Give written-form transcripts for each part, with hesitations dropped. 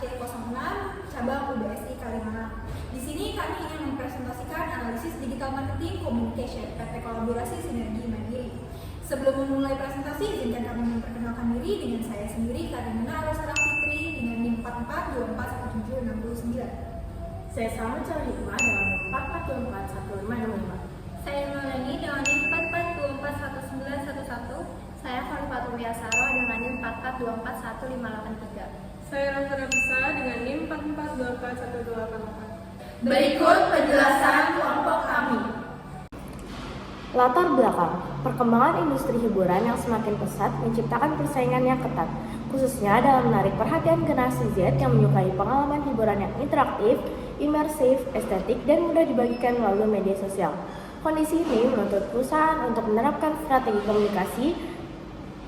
C06 cabang UBSI Kalimalang. Di sini kami ingin mempresentasikan analisis digital marketing communication PT Kolaborasi Sinergi Mandiri. Sebelum memulai presentasi, izinkan kami memperkenalkan diri dengan saya sendiri, Karimina Rosara Fitri dengan NIM 44241769. Saya Salma Cahaya Hikmah dengan NIM 44241565. Saya Nurani dengan NIM 44241911. Saya Farifatul Wiasaro dengan NIM 44241583. Saya Raffa Rabisa dengan NIM 44241288. Berikut penjelasan kelompok kami. Latar belakang, perkembangan industri hiburan yang semakin pesat menciptakan persaingan yang ketat, khususnya dalam menarik perhatian generasi Z yang menyukai pengalaman hiburan yang interaktif, imersif, estetik, dan mudah dibagikan melalui media sosial. Kondisi ini menuntut perusahaan untuk menerapkan strategi komunikasi,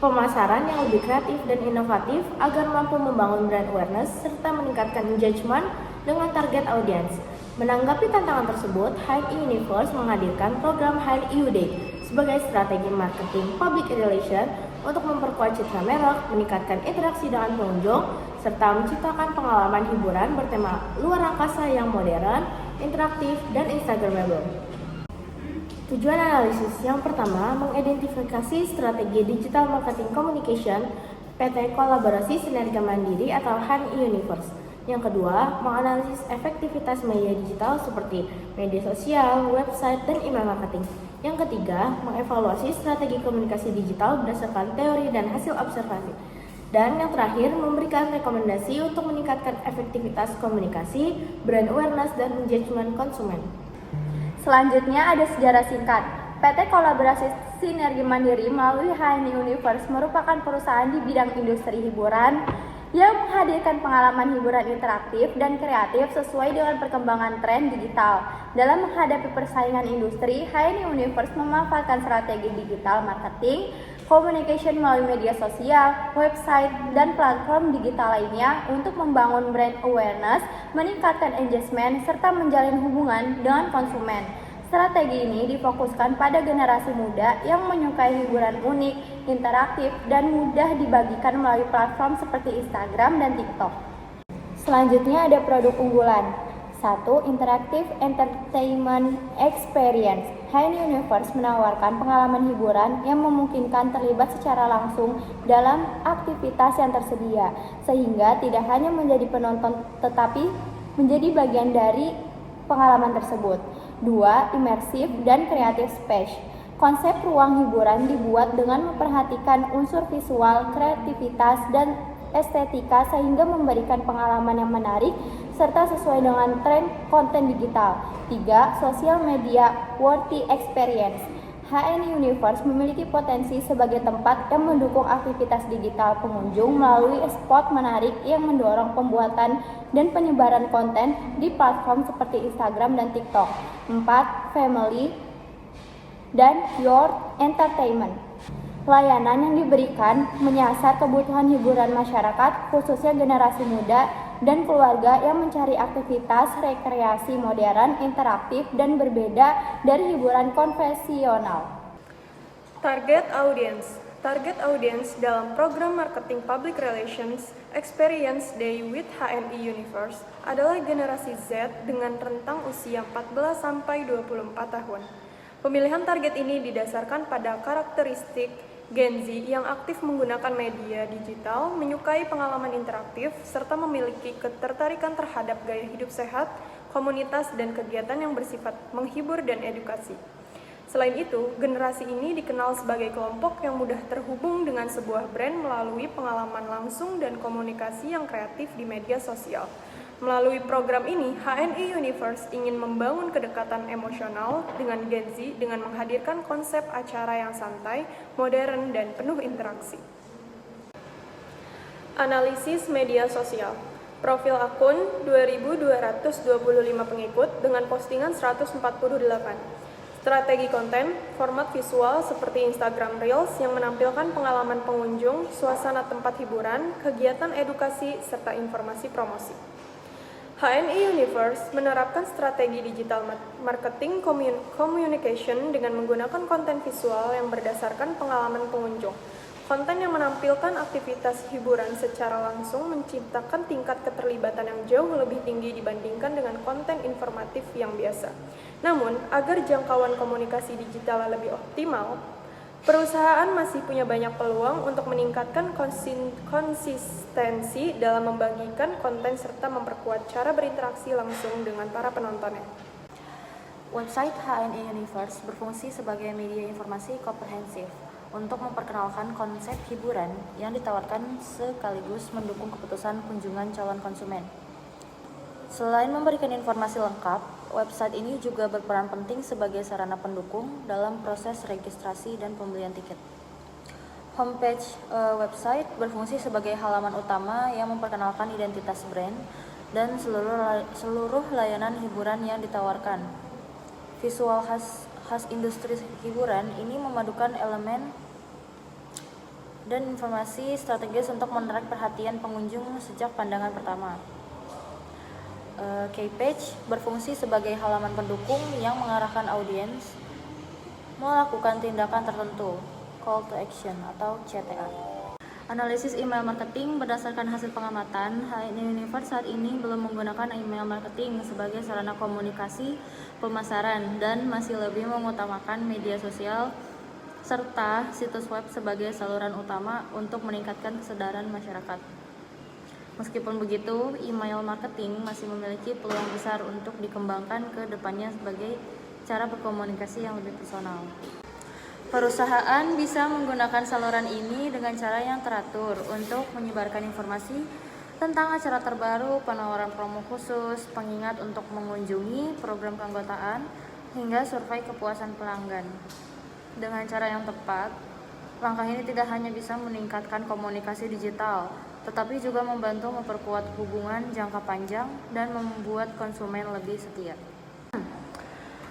pemasaran yang lebih kreatif dan inovatif agar mampu membangun brand awareness serta meningkatkan engagement dengan target audiens. Menanggapi tantangan tersebut, HNI Universe menghadirkan program HNI Day sebagai strategi marketing public relation untuk memperkuat citra merek, meningkatkan interaksi dengan pengunjung, serta menciptakan pengalaman hiburan bertema luar angkasa yang modern, interaktif, dan instagramable. Tujuan analisis yang pertama, mengidentifikasi strategi digital marketing communication PT Kolaborasi Sinergi Mandiri atau HNI Universe. Yang kedua, menganalisis efektivitas media digital seperti media sosial, website, dan email marketing. Yang ketiga, mengevaluasi strategi komunikasi digital berdasarkan teori dan hasil observasi. Dan yang terakhir, memberikan rekomendasi untuk meningkatkan efektivitas komunikasi, brand awareness, dan engagement konsumen. Selanjutnya ada sejarah singkat. PT Kolaborasi Sinergi Mandiri melalui HNI Universe merupakan perusahaan di bidang industri hiburan yang menghadirkan pengalaman hiburan interaktif dan kreatif sesuai dengan perkembangan tren digital. Dalam menghadapi persaingan industri, HNI Universe memanfaatkan strategi digital marketing, communication melalui media sosial, website, dan platform digital lainnya untuk membangun brand awareness, meningkatkan engagement, serta menjalin hubungan dengan konsumen. Strategi ini difokuskan pada generasi muda yang menyukai hiburan unik, interaktif, dan mudah dibagikan melalui platform seperti Instagram dan TikTok. Selanjutnya ada produk unggulan. 1. Interactive Entertainment Experience. HNI Universe menawarkan pengalaman hiburan yang memungkinkan terlibat secara langsung dalam aktivitas yang tersedia, sehingga tidak hanya menjadi penonton tetapi menjadi bagian dari pengalaman tersebut. 2. Immersive dan Creative Space. Konsep ruang hiburan dibuat dengan memperhatikan unsur visual, kreativitas, dan estetika sehingga memberikan pengalaman yang menarik serta sesuai dengan tren konten digital. 3. Social Media Worthy Experience. HNI Universe memiliki potensi sebagai tempat yang mendukung aktivitas digital pengunjung melalui spot menarik yang mendorong pembuatan dan penyebaran konten di platform seperti Instagram dan TikTok. 4. Family dan Your Entertainment. Layanan yang diberikan menyasar kebutuhan hiburan masyarakat, khususnya generasi muda dan keluarga yang mencari aktivitas rekreasi modern, interaktif, dan berbeda dari hiburan konvensional. Target audience. Target audience dalam program marketing public relations Experience Day with HNI Universe adalah generasi Z dengan rentang usia 14 sampai 24 tahun. Pemilihan target ini didasarkan pada karakteristik Gen Z yang aktif menggunakan media digital, menyukai pengalaman interaktif, serta memiliki ketertarikan terhadap gaya hidup sehat, komunitas, dan kegiatan yang bersifat menghibur dan edukasi. Selain itu, generasi ini dikenal sebagai kelompok yang mudah terhubung dengan sebuah brand melalui pengalaman langsung dan komunikasi yang kreatif di media sosial. Melalui program ini, HNI Universe ingin membangun kedekatan emosional dengan Gen Z dengan menghadirkan konsep acara yang santai, modern, dan penuh interaksi. Analisis media sosial. Profil akun 2.225 pengikut dengan postingan 148. Strategi konten, format visual seperti Instagram Reels yang menampilkan pengalaman pengunjung, suasana tempat hiburan, kegiatan edukasi, serta informasi promosi. HNI Universe menerapkan strategi digital marketing communication dengan menggunakan konten visual yang berdasarkan pengalaman pengunjung. Konten yang menampilkan aktivitas hiburan secara langsung menciptakan tingkat keterlibatan yang jauh lebih tinggi dibandingkan dengan konten informatif yang biasa. Namun, agar jangkauan komunikasi digital lebih optimal, perusahaan masih punya banyak peluang untuk meningkatkan konsistensi dalam membagikan konten serta memperkuat cara berinteraksi langsung dengan para penontonnya. Website HNI Universe berfungsi sebagai media informasi komprehensif untuk memperkenalkan konsep hiburan yang ditawarkan sekaligus mendukung keputusan kunjungan calon konsumen. Selain memberikan informasi lengkap, website ini juga berperan penting sebagai sarana pendukung dalam proses registrasi dan pembelian tiket. Homepage website berfungsi sebagai halaman utama yang memperkenalkan identitas brand dan seluruh layanan hiburan yang ditawarkan. Visual khas industri hiburan ini memadukan elemen dan informasi strategis untuk menarik perhatian pengunjung sejak pandangan pertama. Keypage berfungsi sebagai halaman pendukung yang mengarahkan audiens melakukan tindakan tertentu, call to action atau CTA. Analisis email marketing berdasarkan hasil pengamatan, HNI Universe saat ini belum menggunakan email marketing sebagai sarana komunikasi pemasaran dan masih lebih mengutamakan media sosial serta situs web sebagai saluran utama untuk meningkatkan kesadaran masyarakat. Meskipun begitu, email marketing masih memiliki peluang besar untuk dikembangkan ke depannya sebagai cara berkomunikasi yang lebih personal. Perusahaan bisa menggunakan saluran ini dengan cara yang teratur untuk menyebarkan informasi tentang acara terbaru, penawaran promo khusus, pengingat untuk mengunjungi program keanggotaan, hingga survei kepuasan pelanggan. Dengan cara yang tepat, langkah ini tidak hanya bisa meningkatkan komunikasi digital, tetapi juga membantu memperkuat hubungan jangka panjang dan membuat konsumen lebih setia.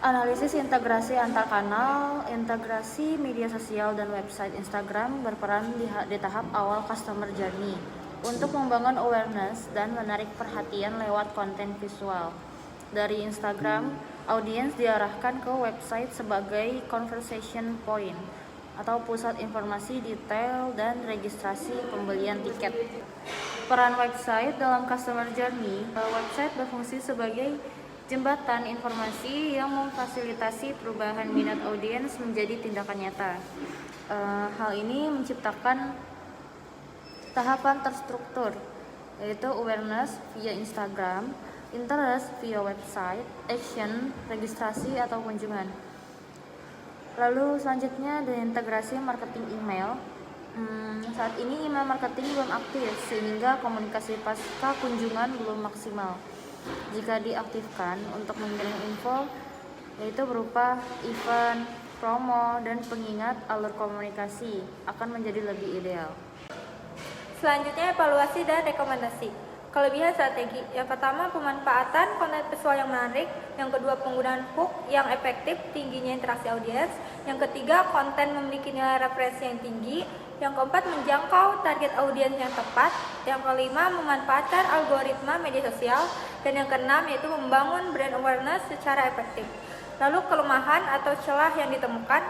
Analisis integrasi antar kanal, integrasi media sosial dan website Instagram berperan di tahap awal customer journey untuk membangun awareness dan menarik perhatian lewat konten visual. Dari Instagram, audiens diarahkan ke website sebagai conversation point atau pusat informasi detail dan registrasi pembelian tiket. Peran website dalam customer journey, website berfungsi sebagai jembatan informasi yang memfasilitasi perubahan minat audiens menjadi tindakan nyata. Hal ini menciptakan tahapan terstruktur, yaitu awareness via Instagram, interest via website, action, registrasi atau kunjungan. Lalu selanjutnya ada integrasi marketing email. Saat ini email marketing belum aktif sehingga komunikasi pasca kunjungan belum maksimal. Jika diaktifkan untuk mengirim info, yaitu berupa event, promo, dan pengingat, alur komunikasi akan menjadi lebih ideal. Selanjutnya evaluasi dan rekomendasi. Kelebihan strategi. Yang pertama, pemanfaatan konten visual yang menarik. Yang kedua, penggunaan hook yang efektif, tingginya interaksi audiens. Yang ketiga, konten memiliki nilai referensi yang tinggi. Yang keempat, menjangkau target audiens yang tepat. Yang kelima, memanfaatkan algoritma media sosial. Dan yang keenam, yaitu membangun brand awareness secara efektif. Lalu kelemahan atau celah yang ditemukan.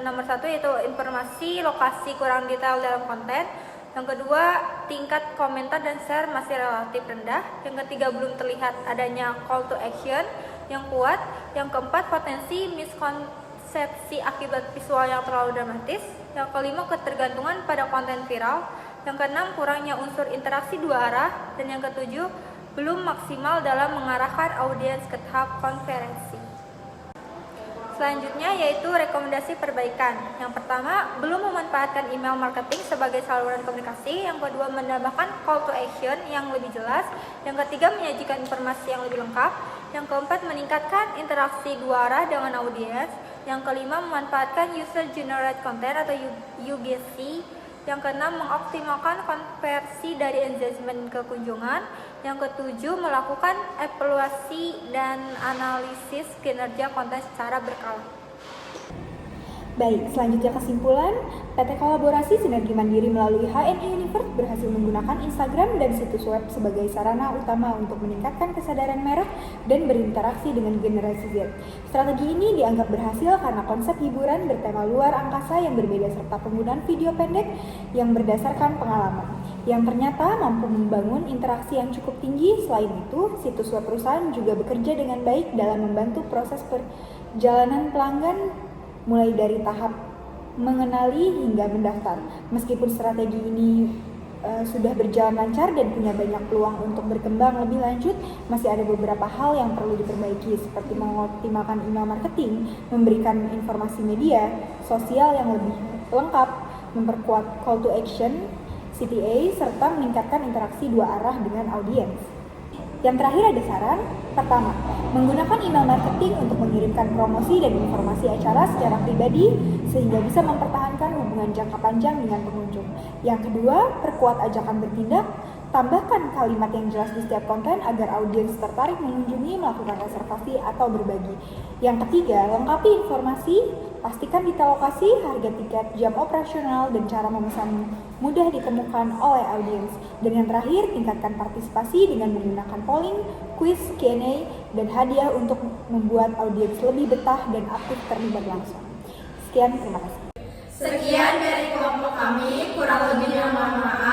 Nomor satu, yaitu informasi lokasi kurang detail dalam konten. Yang kedua, tingkat komentar dan share masih relatif rendah. Yang ketiga, belum terlihat adanya call to action yang kuat. Yang keempat, potensi miskonsepsi akibat visual yang terlalu dramatis. Yang kelima, ketergantungan pada konten viral. Yang keenam, kurangnya unsur interaksi dua arah. Dan yang ketujuh, belum maksimal dalam mengarahkan audiens ke tahap konferensi. Selanjutnya yaitu rekomendasi perbaikan. Yang pertama, belum memanfaatkan email marketing sebagai saluran komunikasi. Yang kedua, menambahkan call to action yang lebih jelas. Yang ketiga, menyajikan informasi yang lebih lengkap. Yang keempat, meningkatkan interaksi dua arah dengan audiens. Yang kelima, memanfaatkan user generate content atau UGC. Yang keenam, mengoptimalkan konversi dari engagement ke kunjungan. Yang ketujuh, melakukan evaluasi dan analisis kinerja konten secara berkala. Baik, selanjutnya kesimpulan, PT Kolaborasi Sinergi Mandiri melalui HNI Universe berhasil menggunakan Instagram dan situs web sebagai sarana utama untuk meningkatkan kesadaran merek dan berinteraksi dengan generasi Z. Strategi ini dianggap berhasil karena konsep hiburan bertema luar angkasa yang berbeda serta penggunaan video pendek yang berdasarkan pengalaman, yang ternyata mampu membangun interaksi yang cukup tinggi. Selain itu, situs web perusahaan juga bekerja dengan baik dalam membantu proses perjalanan pelanggan mulai dari tahap mengenali hingga mendaftar. Meskipun strategi ini sudah berjalan lancar dan punya banyak peluang untuk berkembang lebih lanjut, masih ada beberapa hal yang perlu diperbaiki seperti mengoptimalkan email marketing, memberikan informasi media sosial yang lebih lengkap, memperkuat call to action, CTA, serta meningkatkan interaksi dua arah dengan audiens. Yang terakhir ada saran. Pertama, menggunakan email marketing untuk mengirimkan promosi dan informasi acara secara pribadi sehingga bisa mempertahankan hubungan jangka panjang dengan pengunjung. Yang kedua, perkuat ajakan bertindak. Tambahkan kalimat yang jelas di setiap konten agar audiens tertarik mengunjungi, melakukan reservasi, atau berbagi. Yang ketiga, lengkapi informasi, pastikan detail lokasi, harga tiket, jam operasional, dan cara memesan mudah ditemukan oleh audiens. Dan yang terakhir, tingkatkan partisipasi dengan menggunakan polling, quiz, Q&A, dan hadiah untuk membuat audiens lebih betah dan aktif terlibat langsung. Sekian, terima kasih. Sekian dari kelompok kami, kurang lebihnya mohon maaf.